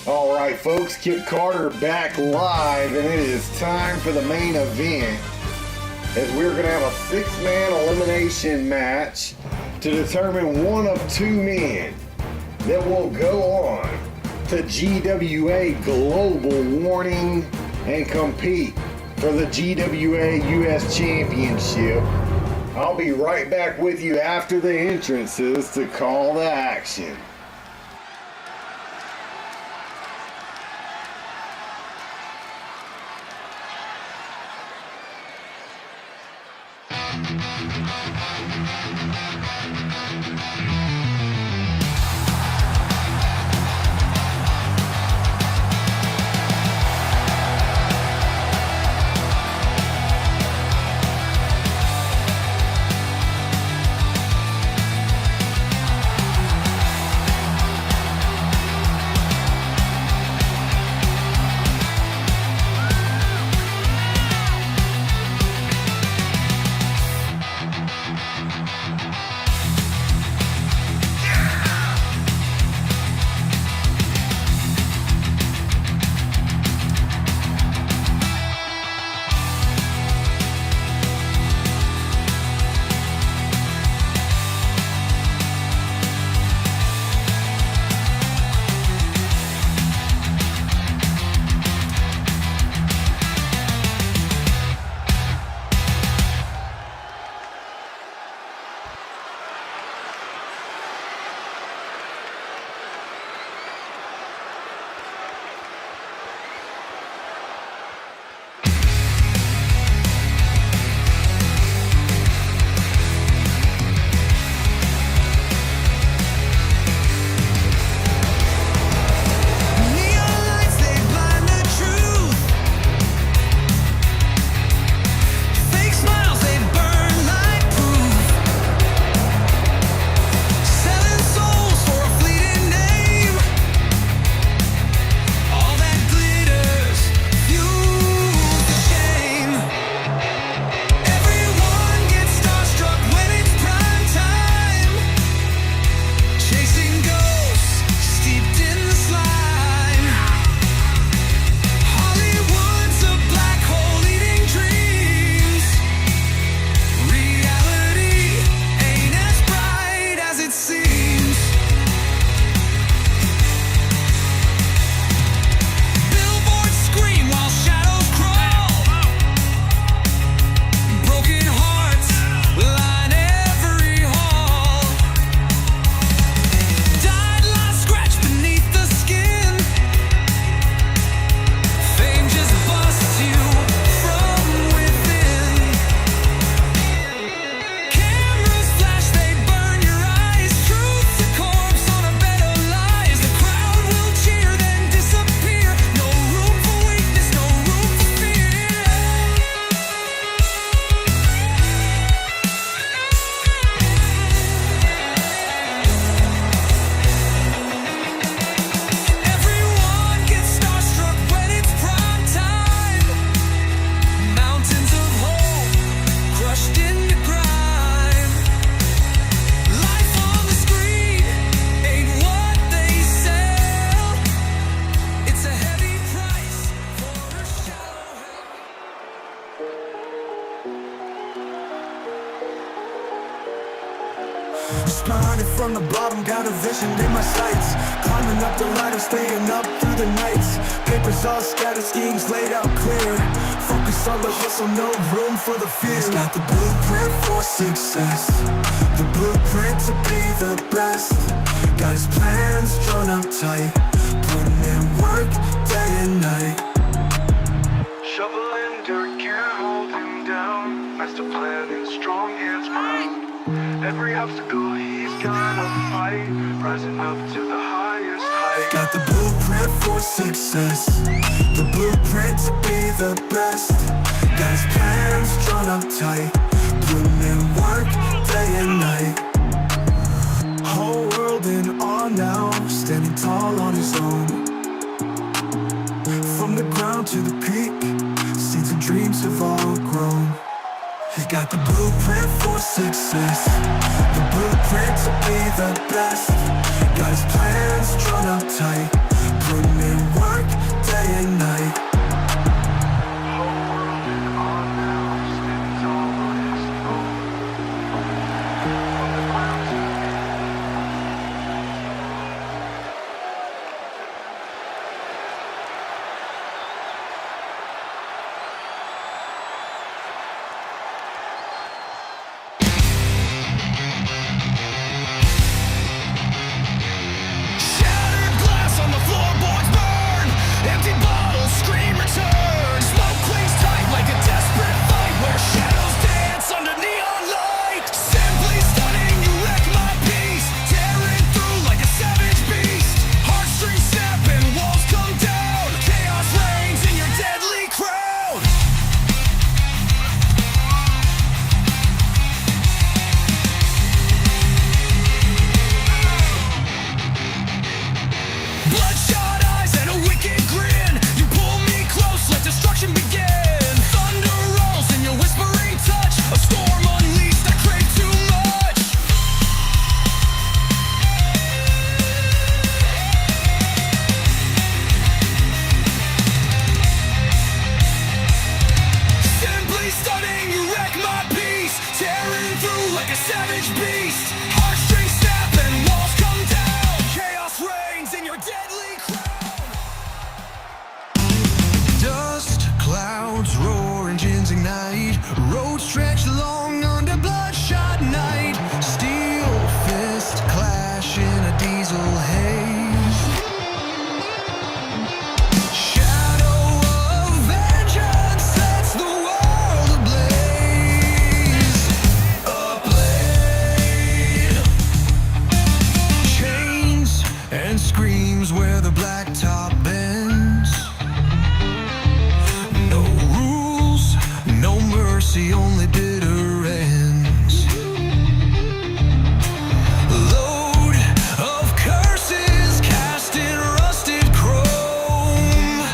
All right, folks, Kip Carter back live, and it is time for the main event, as we're going to have a six-man elimination match to determine one of two men that will go on to GWA Global Warning and compete for the GWA US Championship. I'll be right back with you after the entrances to call the action. Started from the bottom, got a vision in my sights. Climbing up the ladder, staying up through the nights. Papers all scattered, schemes laid out clear. Focus on the hustle, no room for the fear. It's got the blueprint for success, the blueprint to be the best. Got his plans drawn up tight, putting in work day and night. Shoveling dirt can't hold him down. Master planning, strong hands proud. Every obstacle he's gonna fight, rising up to the highest height. Got the blueprint for success, the blueprint to be the best. Got his plans drawn up tight, putting in work day and night. Whole world in awe now, standing tall on his own. From the ground to the peak, seeds and dreams have all grown. He got the blueprint for success, the blueprint to be the best. Got his plans drawn up tight, putting in mercy, only bitter ends. Load of curses cast in rusted chrome.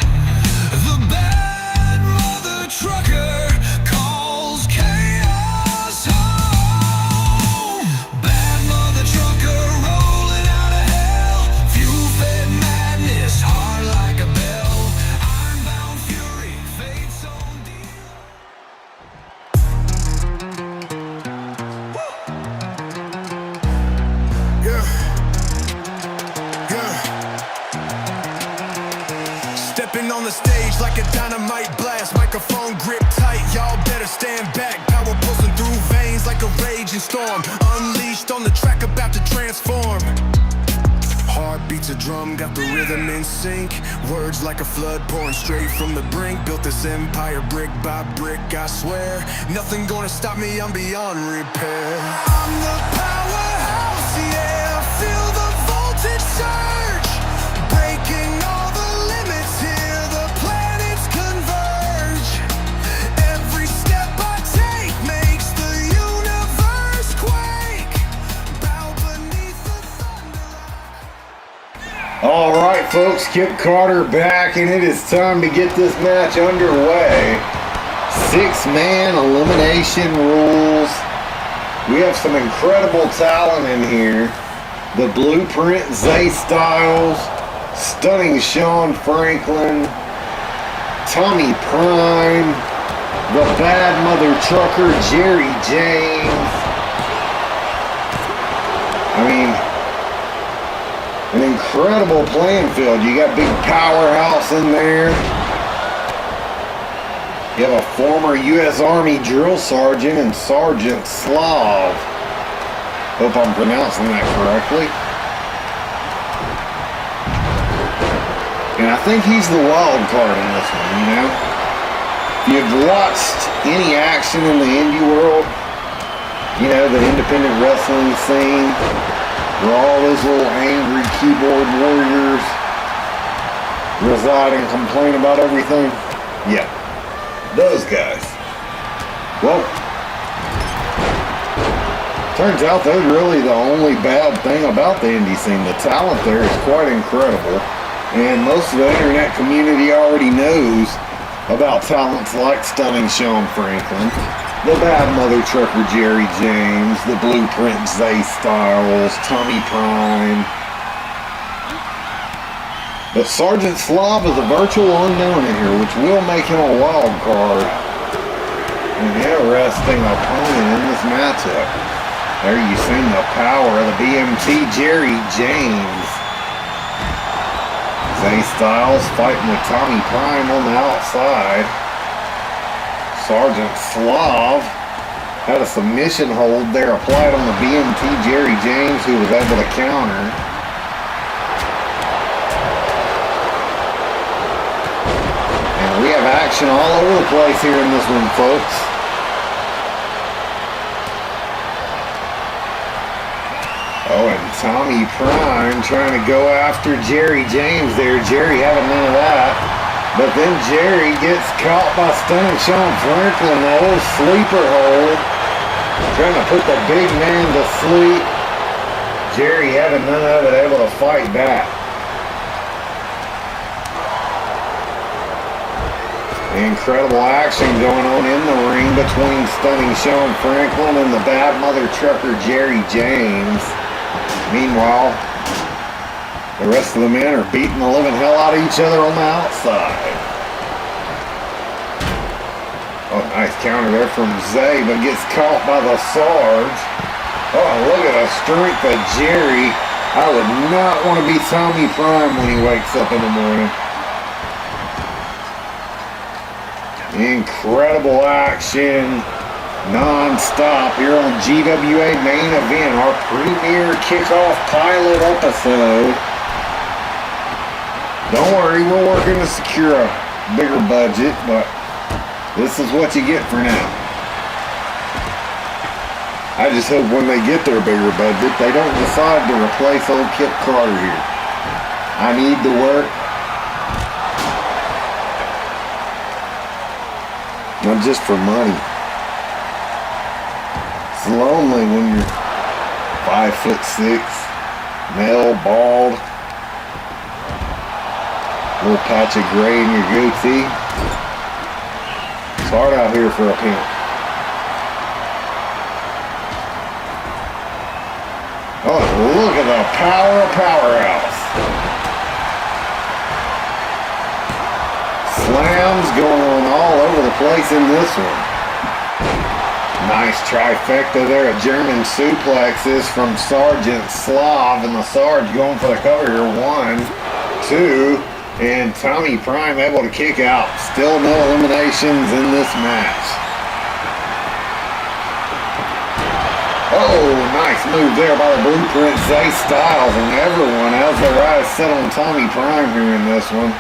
The bad mother trucker calls chaos home. Bad mother trucker rolling out of hell. Fuel-fed madness, hard like a bell. Ironbound fury, fate's own deal. Stepping on the stage like a dynamite blast. Microphone grip tight, y'all better stand back. Power pulsing through veins like a raging storm. Unleashed on the track, about to transform. Heart beats a drum, got the rhythm in sync. Words like a flood pouring straight from the brink. Built this empire brick by brick, I swear. Nothing gonna stop me, I'm beyond repair. I'm the powerhouse, yeah. Feel the voltage surge. Breaking all the limits here, the planets converge. Every step I take makes the universe quake. Bow beneath the thunder. All right, folks, Kip Carter back, and it is time to get this match underway. 6-man elimination rules. We have some incredible talent in here. The Blueprint, Zay Styles, Stunning Sean Franklin, Tommy Prime, the Bad Mother Trucker, Jerry James. I mean, an incredible playing field. You got big powerhouse in there. You have a former U.S. Army drill sergeant and Sergeant Slav. Hope I'm pronouncing that correctly. And I think he's the wild card in this one, you know? If you've watched any action in the indie world, you know, the independent wrestling scene, where all those little angry keyboard warriors reside and complain about everything. Yeah, those guys. Well, turns out they're really the only bad thing about the indie scene. The talent there is quite incredible, and most of the internet community already knows about talents like Stunning Sean Franklin, the Bad Mother Trucker Jerry James, the Blueprint Zay Styles, Tommy Prime. But Sergeant Slav is a virtual unknown in here, which will make him a wild card. An interesting opponent in this matchup. There you see the power of the BMT Jerry James. Zay Styles fighting with Tommy Prime on the outside. Sergeant Slav had a submission hold there applied on the BMT Jerry James, who was able to counter. And we have action all over the place here in this one, folks. Oh, and Tommy Prime trying to go after Jerry James there. Jerry having none of that. But then Jerry gets caught by Stunning Sean Franklin, the old sleeper hold. Trying to put the big man to sleep. Jerry having none of it, able to fight back. Incredible action going on in the ring between Stunning Sean Franklin and the Bad Mother Trucker Jerry James. Meanwhile, the rest of the men are beating the living hell out of each other on the outside. Oh, nice counter there from Zay, but gets caught by the Sarge. Oh, look at the strength of Jerry. I would not want to be Tommy Prime when he wakes up in the morning. Incredible action, non-stop here on GWA Main Event, our premier kickoff pilot episode. Don't worry, we're working to secure a bigger budget, but this is what you get for now. I just hope when they get their bigger budget, they don't decide to replace old Kip Carter here. I need the work. Not just for money. It's lonely when you're 5'6", male, bald, little patch of gray in your goatee. It's hard out here for a pimp. Oh, look at the powerhouse. Slams going on all over the place in this one. Nice trifecta there, a German suplexes from Sergeant Slav, and the Sarge going for the cover here. 1, 2, and Tommy Prime able to kick out. Still no eliminations in this match. Oh, nice move there by the Blueprint, Zay Styles, and everyone has their eyes set on Tommy Prime here in this one.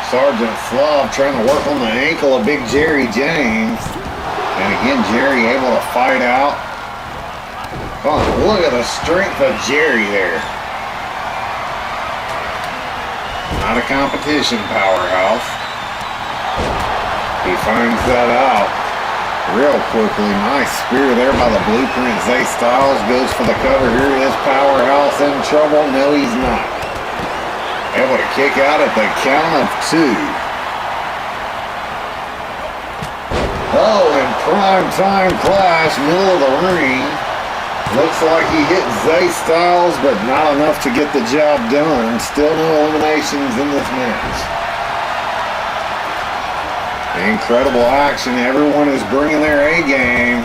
Sergeant Slav trying to work on the ankle of Big Jerry James. And again, Jerry able to fight out. Oh, look at the strength of Jerry there. Not a competition powerhouse. He finds that out real quickly. Nice spear there by the Blueprint. Zay Styles goes for the cover here. Is Powerhouse in trouble? No, he's not. Able to kick out at the count of 2. Oh, and prime time clash, middle of the ring. Looks like he hit Zay Styles, but not enough to get the job done. Still no eliminations in this match. Incredible action. Everyone is bringing their A game.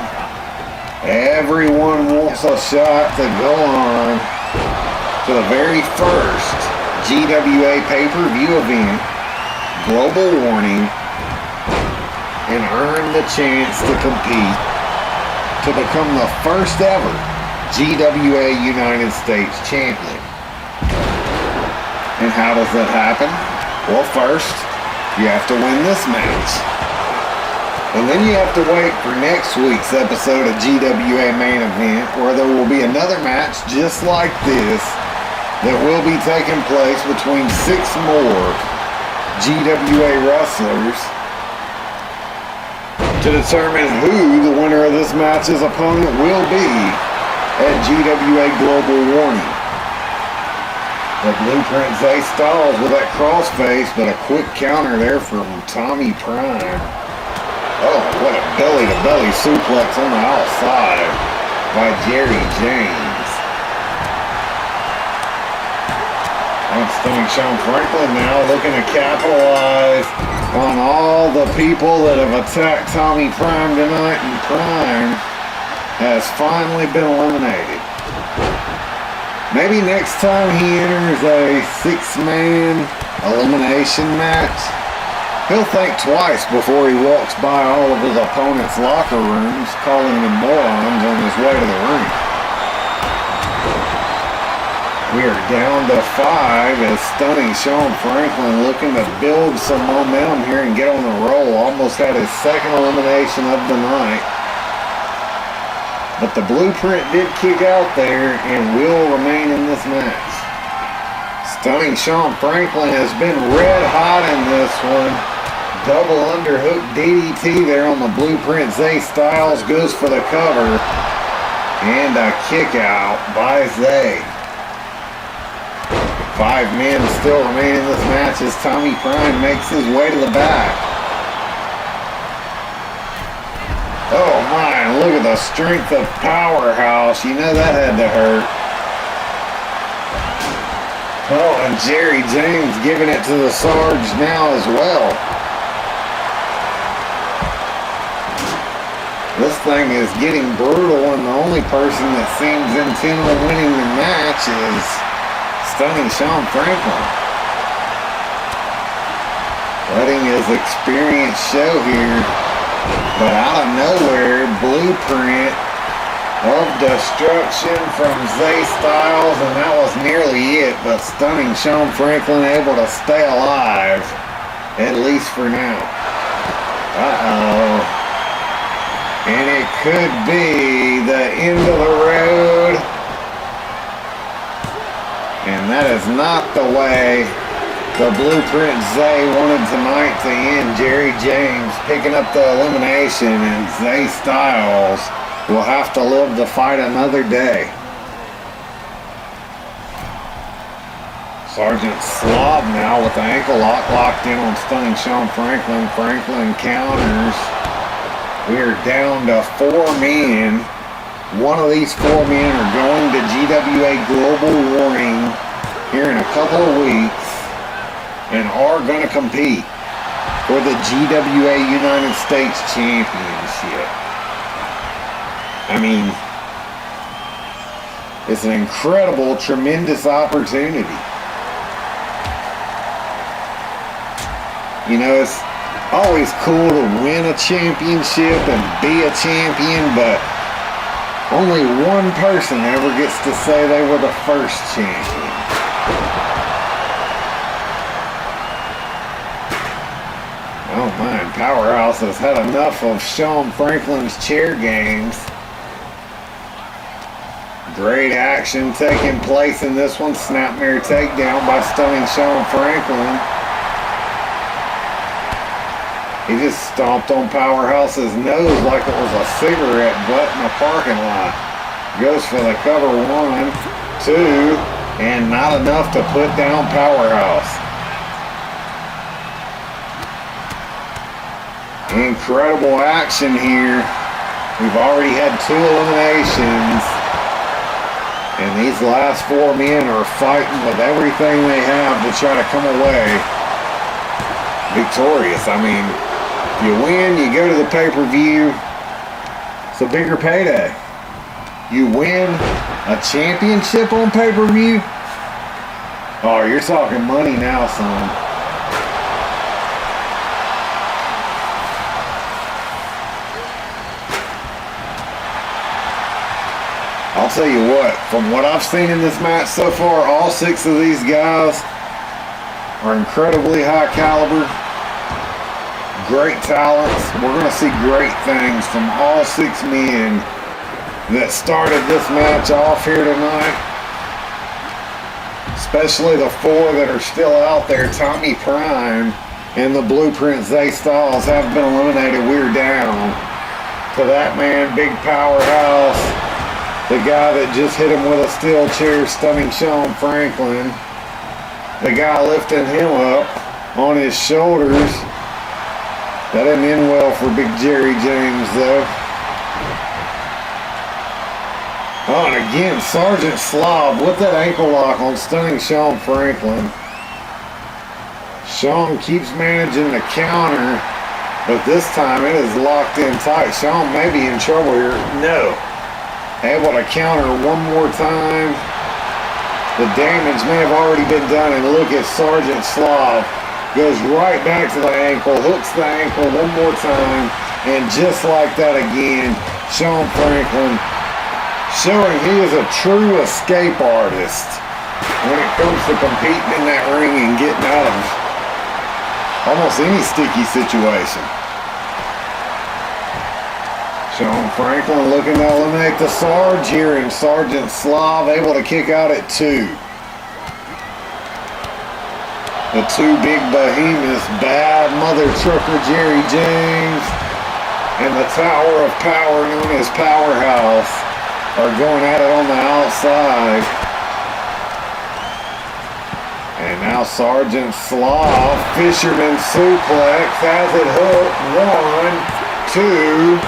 Everyone wants a shot to go on to the very first GWA pay-per-view event, Global Warning, and earn the chance to compete to become the first ever GWA United States champion. And how does that happen? Well, first, you have to win this match. And then you have to wait for next week's episode of GWA Main Event, where there will be another match just like this that will be taking place between 6 more GWA wrestlers to determine who the winner of this match's opponent will be at GWA Global Warning. The Blueprint Zay Styles with that crossface, but a quick counter there from Tommy Prime. Oh, what a belly-to-belly suplex on the outside by Jerry James. Stunning Sean Franklin now looking to capitalize on all the people that have attacked Tommy Prime tonight, and Prime has finally been eliminated. Maybe next time he enters a 6-man elimination match, he'll think twice before he walks by all of his opponent's locker rooms, calling them morons on his way to the ring. We are down to 5 as Stunning Sean Franklin looking to build some momentum here and get on the roll. Almost had his second elimination of the night. But the Blueprint did kick out there and will remain in this match. Stunning Sean Franklin has been red hot in this one. Double underhook DDT there on the Blueprint. Zay Styles goes for the cover. And a kick out by Zay. 5 men still remain in this match as Tommy Prime makes his way to the back. Oh my, look at the strength of Powerhouse. You know that had to hurt. Oh, and Jerry James giving it to the Sarge now as well. This thing is getting brutal, and the only person that seems intent on winning the match is Stunning Sean Franklin. Letting his experience show here. But out of nowhere, Blueprint of Destruction from Zay Styles, and that was nearly it. But Stunning Sean Franklin able to stay alive, at least for now. Uh-oh. And it could be the end of the road. And that is not the way the Blueprint Zay wanted tonight to end. Jerry James picking up the elimination, and Zay Styles will have to live to fight another day. Sergeant Slav now with the ankle lock locked in on stunning Sean Franklin. Franklin counters. We are down to 4 men. One of these 4 men are going to GWA Global Warning here in a couple of weeks and are going to compete for the GWA United States Championship. I mean, it's an incredible, tremendous opportunity. You know, it's always cool to win a championship and be a champion, but only one person ever gets to say they were the first champion. Oh man, Powerhouse has had enough of Sean Franklin's chair games. Great action taking place in this one. Snapmare takedown by stunning Sean Franklin. He just stomped on Powerhouse's nose like it was a cigarette butt in a parking lot. Goes for the cover 1, 2, and not enough to put down Powerhouse. Incredible action here. We've already had 2 eliminations. And these last 4 men are fighting with everything they have to try to come away victorious. I mean, you win, you go to the pay-per-view. It's a bigger payday. You win a championship on pay-per-view. Oh, you're talking money now, son. I'll tell you what, from what I've seen in this match so far, all 6 of these guys are incredibly high caliber. Great talents. We're going to see great things from all 6 men that started this match off here tonight. Especially the 4 that are still out there. Tommy Prime and the Blueprint Zay Styles have been eliminated. We're down to that man, Big Powerhouse. The guy that just hit him with a steel chair, stunning Sean Franklin. The guy lifting him up on his shoulders. That didn't end well for Big Jerry James, though. Oh, and again, Sergeant Slav with that ankle lock on stunning Sean Franklin. Sean keeps managing to counter, but this time it is locked in tight. Sean may be in trouble here. No. Able to counter one more time. The damage may have already been done, and look at Sergeant Slav. Goes right back to the ankle, hooks the ankle one more time, and just like that again, Sean Franklin showing he is a true escape artist when it comes to competing in that ring and getting out of almost any sticky situation. Sean Franklin looking to eliminate the Sarge here, and Sergeant Slav able to kick out at 2. The 2 big behemoths, Bad Mother Trucker Jerry James and the Tower of Power known as Powerhouse are going at it on the outside. And now Sergeant Slav, Fisherman Suplex, has it hooked. 1, 2,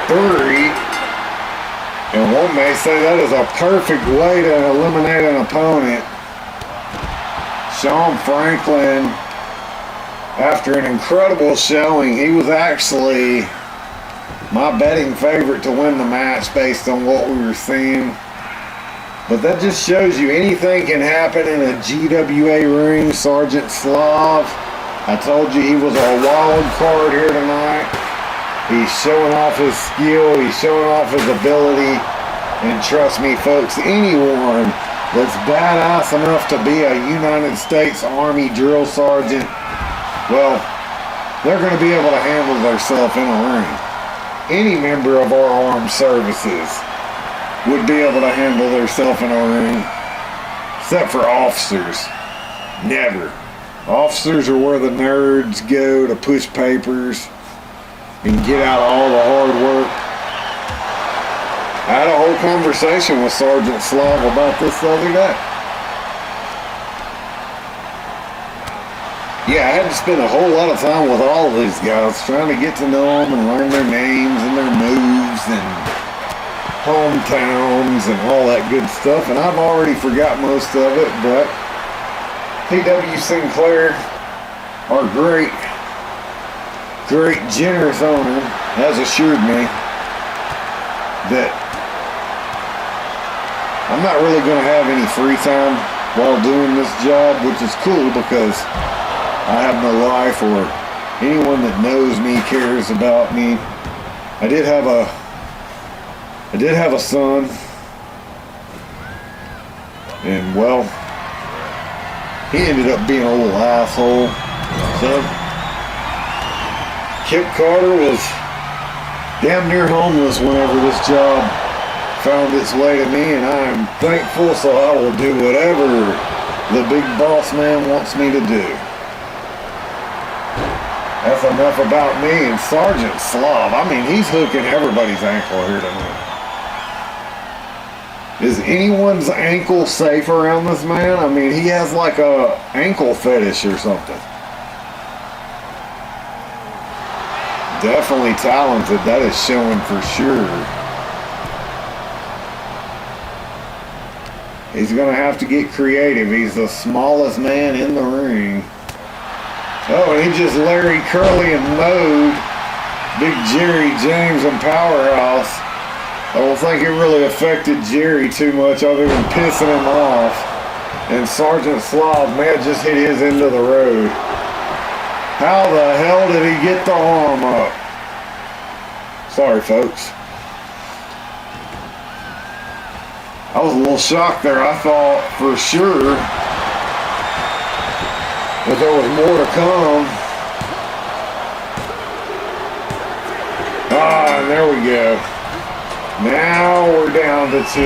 3. And one may say that is a perfect way to eliminate an opponent. Sean Franklin, after an incredible showing, he was actually my betting favorite to win the match based on what we were seeing. But that just shows you anything can happen in a GWA ring. Sergeant Slav, I told you he was a wild card here tonight. He's showing off his skill, he's showing off his ability, and trust me folks, anyone that's badass enough to be a United States Army drill sergeant, well, they're going to be able to handle themselves in a ring. Any member of our armed services would be able to handle themselves in a ring, except for officers. Never. Officers are where the nerds go to push papers and get out all the hard work. I had a whole conversation with Sergeant Slav about this the other day. Yeah, I had to spend a whole lot of time with all of these guys, trying to get to know them and learn their names and their moves and hometowns and all that good stuff. And I've already forgot most of it, but P.W. Sinclair, our great generous owner, has assured me that I'm not really going to have any free time while doing this job, which is cool because I have no life, or anyone that knows me cares about me. I did have a son, and well, he ended up being a little asshole. So Kip Carter was damn near homeless whenever this job found its way to me, and I am thankful, so I will do whatever the big boss man wants me to do. That's enough about me and Sergeant Slav. I mean, he's hooking everybody's ankle here tonight. Is anyone's ankle safe around this man? I mean, he has like a ankle fetish or something. Definitely talented, that is showing for sure. He's gonna have to get creative. He's the smallest man in the ring. Oh, and he just Larry Curly and mowed Big Jerry James and Powerhouse. I don't think it really affected Jerry too much other than pissing him off. And Sergeant Slav may have just hit his end of the road. How the hell did he get the arm up? Sorry, folks. I was a little shocked there. I thought for sure that there was more to come. Ah, and there we go. Now we're down to 2.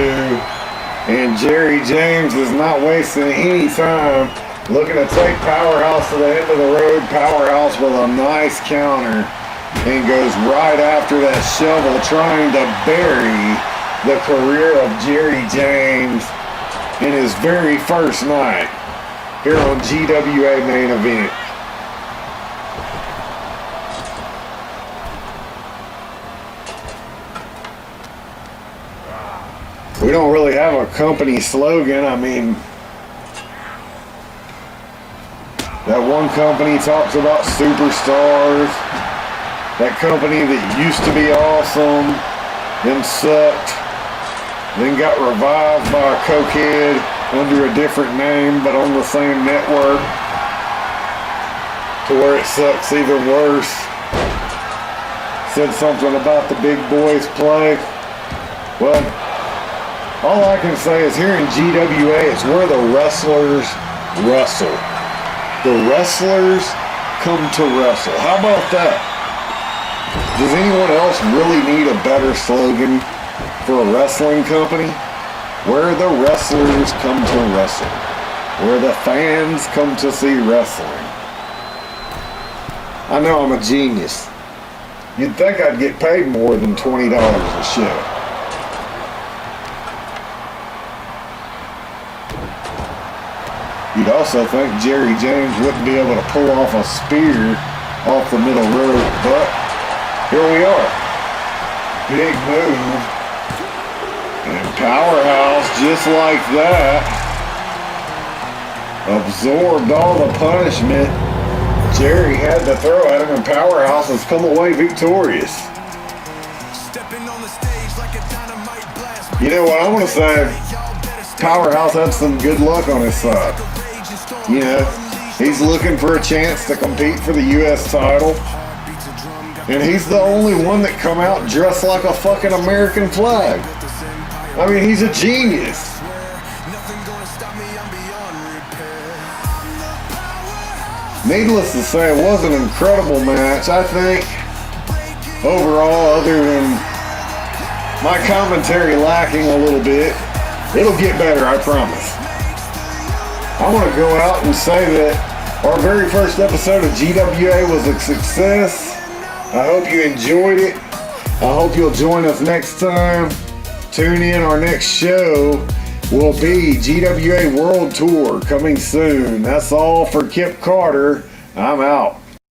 And Jerry James is not wasting any time. Looking to take Powerhouse to the end of the road. Powerhouse with a nice counter. And goes right after that shovel, trying to bury the career of Jerry James in his very first night here on GWA Main Event. We don't really have a company slogan. I mean, that one company talks about superstars. That company that used to be awesome, then sucked, then got revived by a cokehead under a different name but on the same network, to where it sucks even worse. Said something about the big boys play. Well, all I can say is here in GWA, it's where the wrestlers wrestle. The wrestlers come to wrestle. How about that? Does anyone else really need a better slogan for a wrestling company? Where the wrestlers come to wrestle. Where the fans come to see wrestling. I know I'm a genius. You'd think I'd get paid more than $20 a show. You'd also think Jerry James wouldn't be able to pull off a spear off the middle rope, but here we are. Big move. And Powerhouse, just like that, absorbed all the punishment Jerry had to throw at him, and Powerhouse has come away victorious. You know what I'm going to say? Powerhouse had some good luck on his side. You know, he's looking for a chance to compete for the U.S. title. And he's the only one that come out dressed like a fucking American flag. I mean, he's a genius. Needless to say, it was an incredible match. I think, overall, other than my commentary lacking a little bit, it'll get better, I promise. I want to go out and say that our very first episode of GWA was a success. I hope you enjoyed it. I hope you'll join us next time. Tune in. Our next show will be GWA World Tour coming soon. That's all for Kip Carter. I'm out.